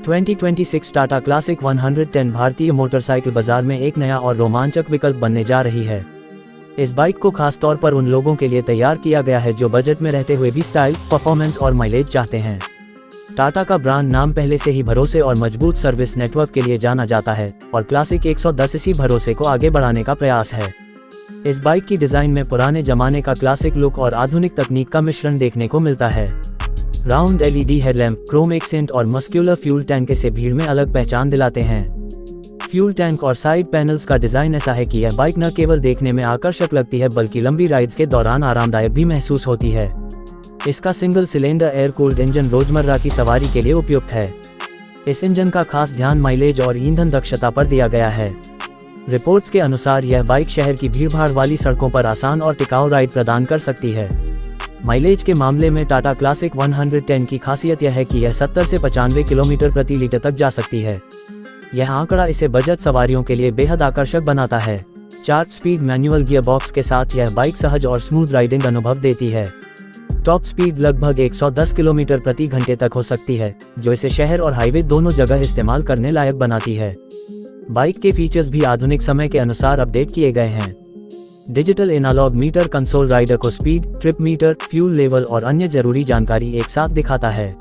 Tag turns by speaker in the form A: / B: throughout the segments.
A: 2026 Tata classic 110 भारतीय motorcycle बाजार में एक नया और रोमांचक विकल्प बनने जा रही है। इस बाइक को खास तौर पर उन लोगों के लिए तैयार किया गया है जो बजट में रहते हुए भी स्टाइल, परफॉर्मेंस और माइलेज चाहते हैं। टाटा का ब्रांड नाम पहले से ही भरोसे और मजबूत सर्विस नेटवर्क के लिए जाना जाता है और क्लासिक 110 इसी भरोसे को आगे बढ़ाने का प्रयास है। इस बाइक की डिजाइन में पुराने जमाने का क्लासिक लुक और आधुनिक तकनीक का मिश्रण देखने को मिलता है। Round LED headlamp, Chrome accent और मस्क्यूलर फ्यूल टैंक से भीड़ में अलग पहचान दिलाते हैं। फ्यूल टैंक और साइड पैनल्स का डिजाइन ऐसा है कि यह बाइक न केवल देखने में आकर्षक लगती है बल्कि लंबी राइड्स के दौरान आरामदायक भी महसूस होती है। इसका single cylinder air cooled engine रोजमर्रा की सवारी के लिए उपयुक्त है। इस इंजन का खास ध्यान माइलेज और ईंधन दक्षता पर दिया गया है। रिपोर्ट्स के अनुसार यह बाइक शहर की भीड़भाड़ वाली सड़कों पर आसान और टिकाऊ राइड प्रदान कर सकती है। माइलेज के मामले में टाटा क्लासिक 110 की खासियत यह है कि यह 70 से 95 किलोमीटर प्रति लीटर तक जा सकती है। यह आंकड़ा इसे बजट सवारियों के लिए बेहद आकर्षक बनाता है। 4 स्पीड मैनुअल गियर बॉक्स के साथ यह बाइक सहज और स्मूथ राइडिंग अनुभव देती है। टॉप स्पीड लगभग 110 किलोमीटर प्रति घंटे तक हो सकती है, जो इसे शहर और हाईवे दोनों जगह इस्तेमाल करने लायक बनाती है। बाइक के फीचर्स भी आधुनिक समय के अनुसार अपडेट किए गए हैं। Digital analog meter console rider को speed, trip meter, fuel level और अन्य जरूरी जानकारी एक साथ दिखाता है।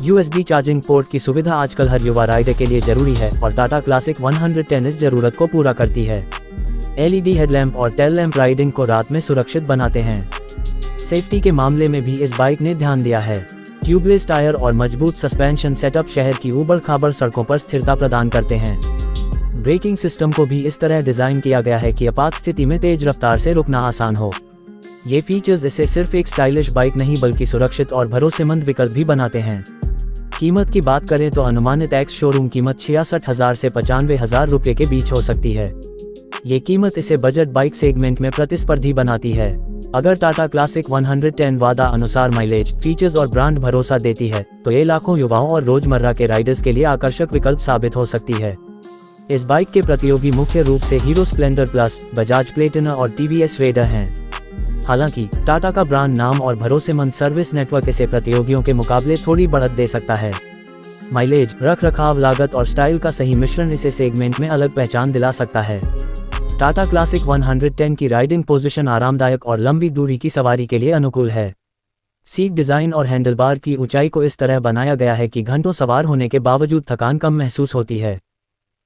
A: USB चार्जिंग पोर्ट की सुविधा आजकल हर युवा राइडर के लिए जरूरी है और टाटा क्लासिक 110 इस जरूरत को पूरा करती है। LED हेडलैम्प और टेल लैम्प राइडिंग को रात में सुरक्षित बनाते हैं। सेफ्टी के मामले में भी इस बाइक ने ध्यान दिया है। ट्यूबलेस टायर और मजबूत सस्पेंशन सेटअप शहर की ऊबड़-खाबड़ सड़कों पर स्थिरता प्रदान करते हैं। ब्रेकिंग सिस्टम को भी इस तरह डिजाइन किया गया है कि आपात स्थिति में तेज रफ्तार से रुकना आसान हो। ये फीचर्स इसे सिर्फ एक स्टाइलिश बाइक नहीं बल्कि सुरक्षित और भरोसेमंद विकल्प भी बनाते हैं। कीमत की बात करें तो अनुमानित एक्स शोरूम कीमत 66,000 से 95,000 रुपये के बीच हो सकती है। ये कीमत इसे बजट बाइक सेगमेंट में प्रतिस्पर्धी बनाती है। अगर टाटा क्लासिक 110 वादा अनुसार माइलेज, फीचर्स और ब्रांड भरोसा देती है तो ये लाखों युवाओं और रोजमर्रा के राइडर्स के लिए आकर्षक विकल्प साबित हो सकती है। इस बाइक के प्रतियोगी मुख्य रूप से hero Splendor plus, Bajaj Platina और TVS रेडर हैं। हालांकि टाटा का ब्रांड नाम और भरोसेमंद सर्विस नेटवर्क इसे प्रतियोगियों के मुकाबले थोड़ी बढ़त दे सकता है। माइलेज, रखरखाव लागत और स्टाइल का सही मिश्रण इसे सेगमेंट में अलग पहचान दिला सकता है। टाटा क्लासिक 110 की राइडिंग पोजीशन आरामदायक और लंबी दूरी की सवारी के लिए अनुकूल है। सीट डिजाइन और हैंडलबार की ऊंचाई को इस तरह बनाया गया है कि घंटों सवार होने के बावजूद थकान कम महसूस होती है।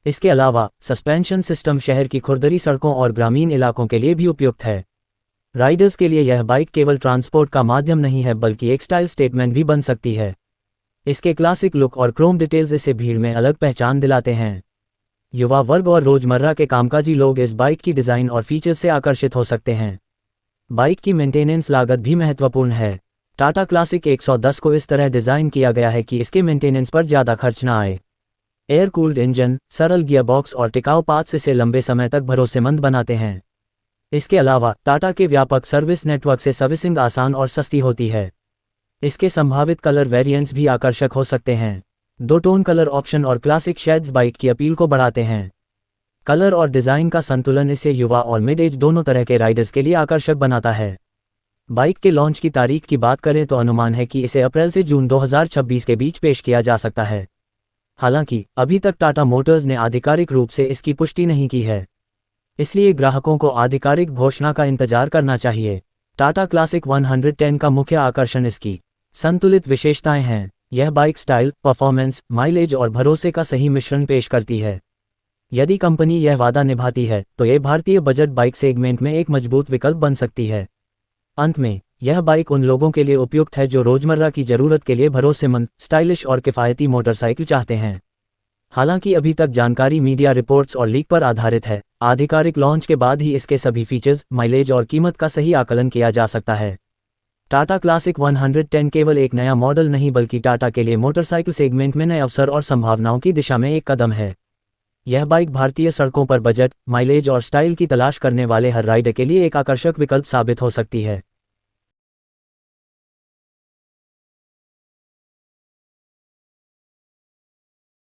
A: इसके अलावा सस्पेंशन सिस्टम शहर की खुरदरी सड़कों और ग्रामीण इलाकों के लिए भी उपयुक्त है। राइडर्स के लिए यह बाइक केवल ट्रांसपोर्ट का माध्यम नहीं है बल्कि एक स्टाइल स्टेटमेंट भी बन सकती है। इसके क्लासिक लुक और क्रोम डिटेल्स इसे भीड़ में अलग पहचान दिलाते हैं। युवा वर्ग और रोजमर्रा के कामकाजी लोग इस बाइक की डिजाइन और फीचर्स से आकर्षित हो सकते हैं। बाइक की मेंटेनेंस लागत भी महत्वपूर्ण है। टाटा क्लासिक 110 को इस तरह डिजाइन किया गया है कि इसके मेंटेनेंस पर ज्यादा खर्च न आए। एयर कूल्ड इंजन, सरल गियर बॉक्स और टिकाऊ पार्ट्स इसे लंबे समय तक भरोसेमंद बनाते हैं। इसके अलावा टाटा के व्यापक सर्विस नेटवर्क से सर्विसिंग आसान और सस्ती होती है। इसके संभावित कलर वेरिएंट्स भी आकर्षक हो सकते हैं। 2 टोन कलर ऑप्शन और क्लासिक शेड्स बाइक की अपील को बढ़ाते हैं। कलर और डिजाइन का संतुलन इसे युवा और मिड एज दोनों तरह के राइडर्स के लिए आकर्षक बनाता है। बाइक के लॉन्च की तारीख की बात करें तो अनुमान है कि इसे अप्रैल से जून 2026 के बीच पेश किया जा सकता है। हालांकि अभी तक टाटा मोटर्स ने आधिकारिक रूप से इसकी पुष्टि नहीं की है, इसलिए ग्राहकों को आधिकारिक घोषणा का इंतजार करना चाहिए। टाटा क्लासिक 110 का मुख्य आकर्षण इसकी संतुलित विशेषताएं हैं। यह बाइक स्टाइल, परफॉर्मेंस, माइलेज और भरोसे का सही मिश्रण पेश करती है। यदि कंपनी यह वादा निभाती है तो यह भारतीय बजट बाइक सेगमेंट में एक मजबूत विकल्प बन सकती है। अंत में यह बाइक उन लोगों के लिए उपयुक्त है जो रोजमर्रा की जरूरत के लिए भरोसेमंद, स्टाइलिश और किफ़ायती मोटरसाइकिल चाहते हैं। हालांकि अभी तक जानकारी मीडिया रिपोर्ट्स और लीक पर आधारित है। आधिकारिक लॉन्च के बाद ही इसके सभी फीचर्स, माइलेज और कीमत का सही आकलन किया जा सकता है। टाटा क्लासिक 110 केवल एक नया मॉडल नहीं बल्कि टाटा के लिए मोटरसाइकिल सेगमेंट में नए अवसर और संभावनाओं की दिशा में एक कदम है। यह बाइक भारतीय सड़कों पर बजट, माइलेज और स्टाइल की तलाश करने वाले हर राइडर के लिए एक आकर्षक विकल्प साबित हो सकती है।